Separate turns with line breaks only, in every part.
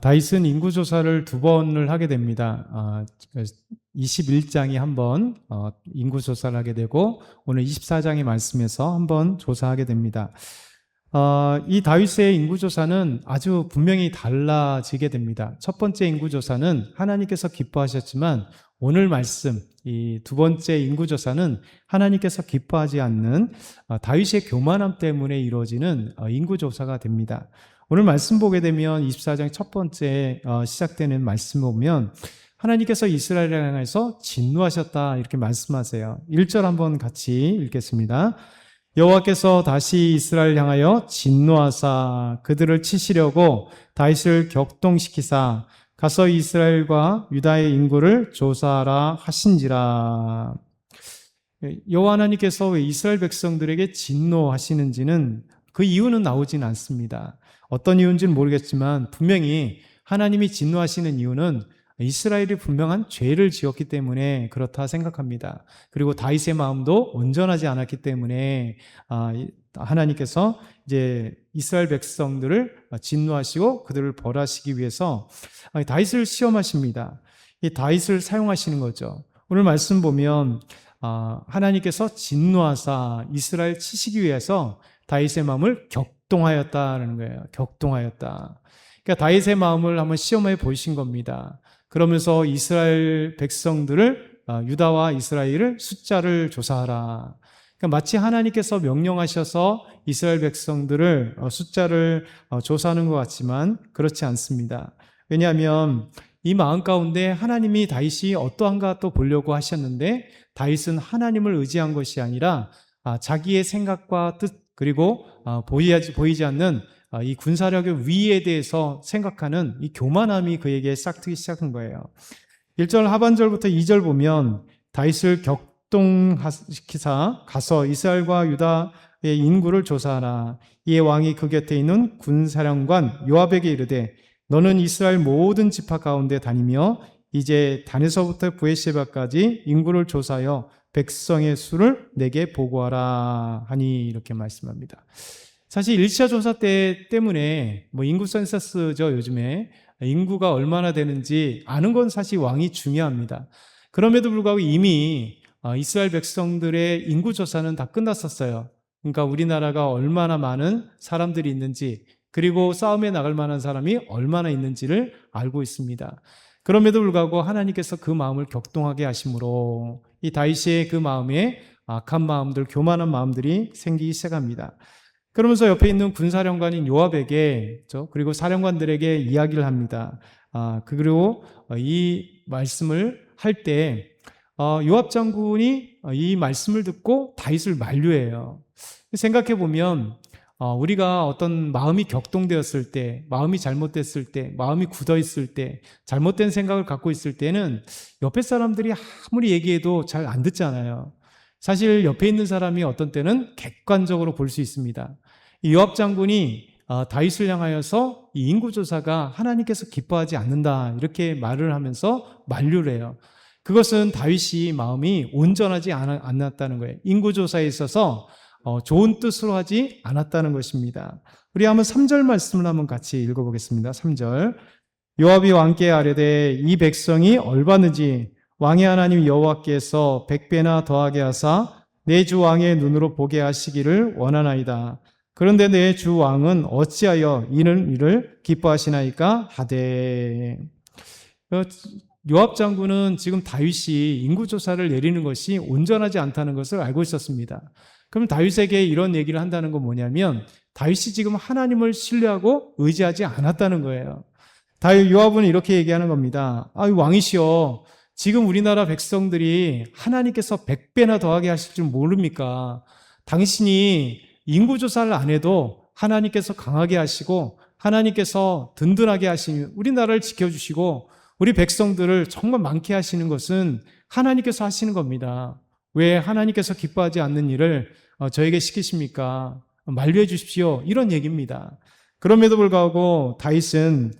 다윗은 인구조사를 두 번을 하게 됩니다. 21장이 한 번 인구조사를 하게 되고 오늘 24장의 말씀에서 한 번 조사하게 됩니다. 이 다윗의 인구조사는 아주 분명히 달라지게 됩니다. 첫 번째 인구조사는 하나님께서 기뻐하셨지만 오늘 말씀, 이 두 번째 인구조사는 하나님께서 기뻐하지 않는 다윗의 교만함 때문에 이루어지는 인구조사가 됩니다. 오늘 말씀 보게 되면 24장 첫 번째 시작되는 말씀 보면 하나님께서 이스라엘을 향해서 진노하셨다 이렇게 말씀하세요. 1절 한번 같이 읽겠습니다. 여호와께서 다시 이스라엘을 향하여 진노하사 그들을 치시려고 다윗을 격동시키사 가서 이스라엘과 유다의 인구를 조사하라 하신지라. 여호와 하나님께서 왜 이스라엘 백성들에게 진노하시는지는 그 이유는 나오진 않습니다. 어떤 이유인지는 모르겠지만 분명히 하나님이 진노하시는 이유는 이스라엘이 분명한 죄를 지었기 때문에 그렇다 생각합니다. 그리고 다윗의 마음도 온전하지 않았기 때문에 하나님께서 이제 이스라엘 백성들을 진노하시고 그들을 벌하시기 위해서 다윗을 시험하십니다. 이 다윗을 사용하시는 거죠. 오늘 말씀 보면 하나님께서 진노하사 이스라엘 치시기 위해서 다윗의 마음을 격동하였다라는 거예요. 격동하였다. 그러니까 다윗의 마음을 한번 시험해 보신 겁니다. 그러면서 이스라엘 백성들을 유다와 이스라엘을 숫자를 조사하라. 그러니까 마치 하나님께서 명령하셔서 이스라엘 백성들을 숫자를 조사하는 것 같지만 그렇지 않습니다. 왜냐하면 이 마음 가운데 하나님이 다윗이 어떠한가 또 보려고 하셨는데 다윗은 하나님을 의지한 것이 아니라 자기의 생각과 뜻 그리고 보이지 않는 이 군사력의 위에 대해서 생각하는 이 교만함이 그에게 싹트기 시작한 거예요. 1절 하반절부터 2절 보면 다윗을 격동시키사 가서 이스라엘과 유다의 인구를 조사하라. 이에 왕이 그 곁에 있는 군사령관 요압에게 이르되 너는 이스라엘 모든 지파 가운데 다니며 이제 단에서부터 브에시바까지 인구를 조사하여 백성의 수를 내게 보고하라 하니 이렇게 말씀합니다. 사실 1차 조사 때문에 인구 센서스죠. 요즘에 인구가 얼마나 되는지 아는 건 사실 왕이 중요합니다. 그럼에도 불구하고 이미 이스라엘 백성들의 인구 조사는 다 끝났었어요. 그러니까 우리나라가 얼마나 많은 사람들이 있는지 그리고 싸움에 나갈 만한 사람이 얼마나 있는지를 알고 있습니다. 그럼에도 불구하고 하나님께서 그 마음을 격동하게 하심으로 이 다윗의 그 마음에 악한 마음들, 교만한 마음들이 생기기 시작합니다. 그러면서 옆에 있는 군사령관인 요압에게 그리고 사령관들에게 이야기를 합니다. 그리고 이 말씀을 할 때 요압 장군이 이 말씀을 듣고 다윗을 만류해요. 생각해 보면 우리가 어떤 마음이 격동되었을 때, 마음이 잘못됐을 때, 마음이 굳어있을 때, 잘못된 생각을 갖고 있을 때는 옆에 사람들이 아무리 얘기해도 잘 안 듣잖아요. 사실 옆에 있는 사람이 어떤 때는 객관적으로 볼 수 있습니다. 이 요압 장군이 다윗을 향하여서 이 인구조사가 하나님께서 기뻐하지 않는다 이렇게 말을 하면서 만류를 해요. 그것은 다윗이 마음이 온전하지 않았다는 거예요. 인구조사에 있어서 좋은 뜻으로 하지 않았다는 것입니다. 우리 한번 3절 말씀을 한번 같이 읽어보겠습니다. 3절 요압이 왕께 아뢰되 이 백성이 얼마는지 왕의 하나님 여호와께서 100배나 더하게 하사 내 주 왕의 눈으로 보게 하시기를 원하나이다. 그런데 내 주 왕은 어찌하여 이를 기뻐하시나이까 하되. 요압 장군은 지금 다윗이 인구조사를 내리는 것이 온전하지 않다는 것을 알고 있었습니다. 그럼 다윗에게 이런 얘기를 한다는 건 뭐냐면 다윗이 지금 하나님을 신뢰하고 의지하지 않았다는 거예요. 요압은 이렇게 얘기하는 겁니다. 왕이시여, 지금 우리나라 백성들이 하나님께서 100배나 더하게 하실 줄 모릅니까? 당신이 인구조사를 안 해도 하나님께서 강하게 하시고 하나님께서 든든하게 하시니 우리나라를 지켜주시고 우리 백성들을 정말 많게 하시는 것은 하나님께서 하시는 겁니다. 왜 하나님께서 기뻐하지 않는 일을 저에게 시키십니까? 만류해 주십시오. 이런 얘기입니다. 그럼에도 불구하고 다윗은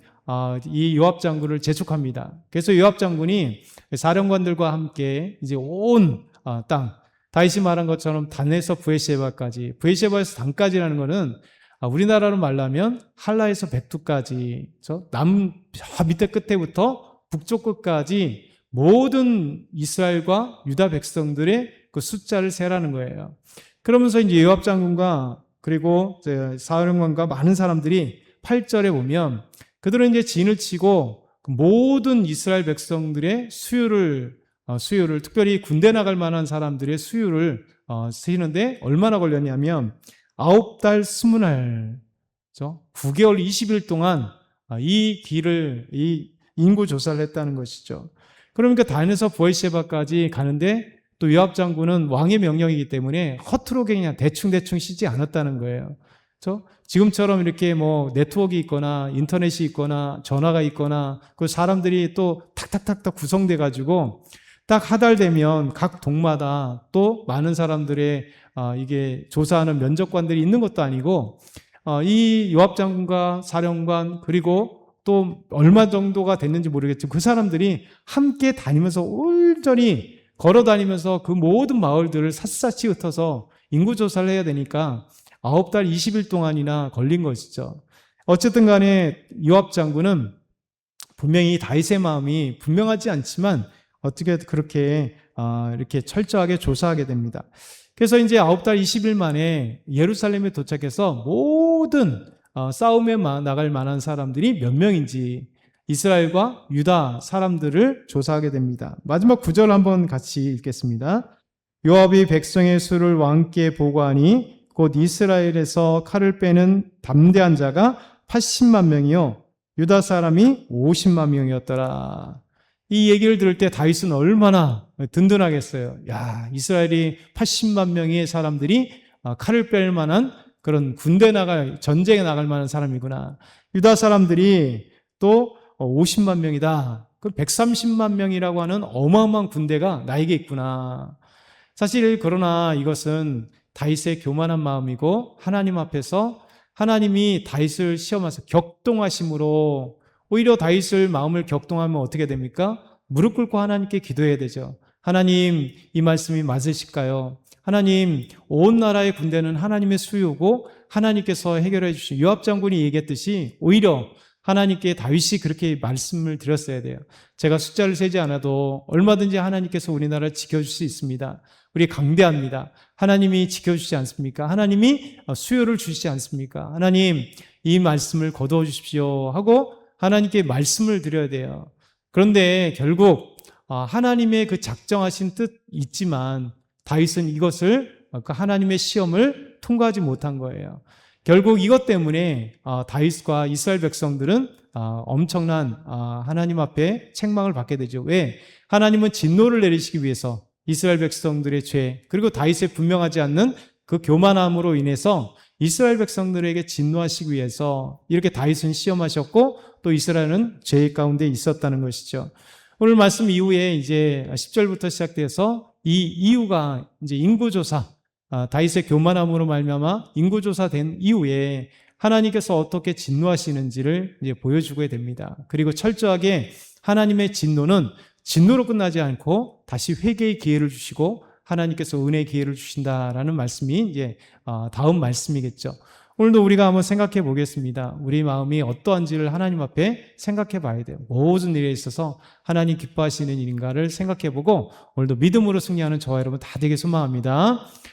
이 요압 장군을 재촉합니다. 그래서 요압 장군이 사령관들과 함께 이제 온 땅, 다윗이 말한 것처럼 단에서 브에시바까지, 브에시바에서 단까지라는 것은 우리나라로 말하면 한라에서 백두까지, 저 밑에 끝에부터 북쪽 끝까지 모든 이스라엘과 유다 백성들의 그 숫자를 세라는 거예요. 그러면서 이제 요압 장군과 그리고 사령관과 많은 사람들이 8절에 보면 그들은 이제 진을 치고 모든 이스라엘 백성들의 수요를 특별히 군대 나갈 만한 사람들의 수요를 세는데 얼마나 걸렸냐면 9달 20날, 9개월 20일 동안 이 인구 조사를 했다는 것이죠. 그러니까 단에서 부엘셰바까지 가는데 또 요압 장군은 왕의 명령이기 때문에 허투루 그냥 대충 쉬지 않았다는 거예요. 지금처럼 이렇게 뭐 네트워크 있거나 인터넷이 있거나 전화가 있거나 그 사람들이 또 탁탁탁탁 구성돼 가지고 딱 한 달 되면 각 동마다 또 많은 사람들의 이게 조사하는 면접관들이 있는 것도 아니고 이 요압 장군과 사령관 그리고 또 얼마 정도가 됐는지 모르겠지만 그 사람들이 함께 다니면서 온전히 걸어 다니면서 그 모든 마을들을 샅샅이 흩어서 인구 조사를 해야 되니까 9달 20일 동안이나 걸린 것이죠. 어쨌든 간에 요압 장군은 분명히 다윗의 마음이 분명하지 않지만 어떻게 그렇게 이렇게 철저하게 조사하게 됩니다. 그래서 이제 9달 20일 만에 예루살렘에 도착해서 모든 싸움에 나갈 만한 사람들이 몇 명인지 이스라엘과 유다 사람들을 조사하게 됩니다. 마지막 9절 한번 같이 읽겠습니다. 요압이 백성의 수를 왕께 보고하니 곧 이스라엘에서 칼을 빼는 담대한 자가 80만 명이요 유다 사람이 50만 명이었더라. 이 얘기를 들을 때 다윗은 얼마나 든든하겠어요. 야, 이스라엘이 80만 명의 사람들이 칼을 뺄 만한 그런 전쟁에 나갈 만한 사람이구나. 유다 사람들이 또 50만 명이다. 그 130만 명이라고 하는 어마어마한 군대가 나에게 있구나. 사실 그러나 이것은 다윗의 교만한 마음이고 하나님 앞에서 하나님이 다윗을 시험하셔서 격동하심으로 오히려 다윗을 마음을 격동하면 어떻게 됩니까? 무릎 꿇고 하나님께 기도해야 되죠. 하나님, 이 말씀이 맞으실까요? 하나님, 온 나라의 군대는 하나님의 수요고 하나님께서 해결해 주신 요압 장군이 얘기했듯이 오히려 하나님께 다윗이 그렇게 말씀을 드렸어야 돼요. 제가 숫자를 세지 않아도 얼마든지 하나님께서 우리나라를 지켜줄 수 있습니다. 우리 강대합니다. 하나님이 지켜주시지 않습니까? 하나님이 수요를 주시지 않습니까? 하나님, 이 말씀을 거두어 주십시오 하고 하나님께 말씀을 드려야 돼요. 그런데 결국 하나님의 그 작정하신 뜻 있지만 다윗은 이것을 그 하나님의 시험을 통과하지 못한 거예요. 결국 이것 때문에 다윗과 이스라엘 백성들은 엄청난 하나님 앞에 책망을 받게 되죠. 왜? 하나님은 진노를 내리시기 위해서 이스라엘 백성들의 죄 그리고 다윗의 분명하지 않는 그 교만함으로 인해서 이스라엘 백성들에게 진노하시기 위해서 이렇게 다윗은 시험하셨고 또 이스라엘은 죄 가운데 있었다는 것이죠. 오늘 말씀 이후에 이제 10절부터 시작돼서 이 이유가 이제 인구조사, 다윗의 교만함으로 말미암아 인구조사된 이후에 하나님께서 어떻게 진노하시는지를 이제 보여주게 됩니다. 그리고 철저하게 하나님의 진노는 진노로 끝나지 않고 다시 회개의 기회를 주시고 하나님께서 은혜의 기회를 주신다라는 말씀이 이제 다음 말씀이겠죠. 오늘도 우리가 한번 생각해 보겠습니다. 우리 마음이 어떠한지를 하나님 앞에 생각해 봐야 돼요. 모든 일에 있어서 하나님 기뻐하시는 일인가를 생각해 보고 오늘도 믿음으로 승리하는 저와 여러분 다 되게 소망합니다.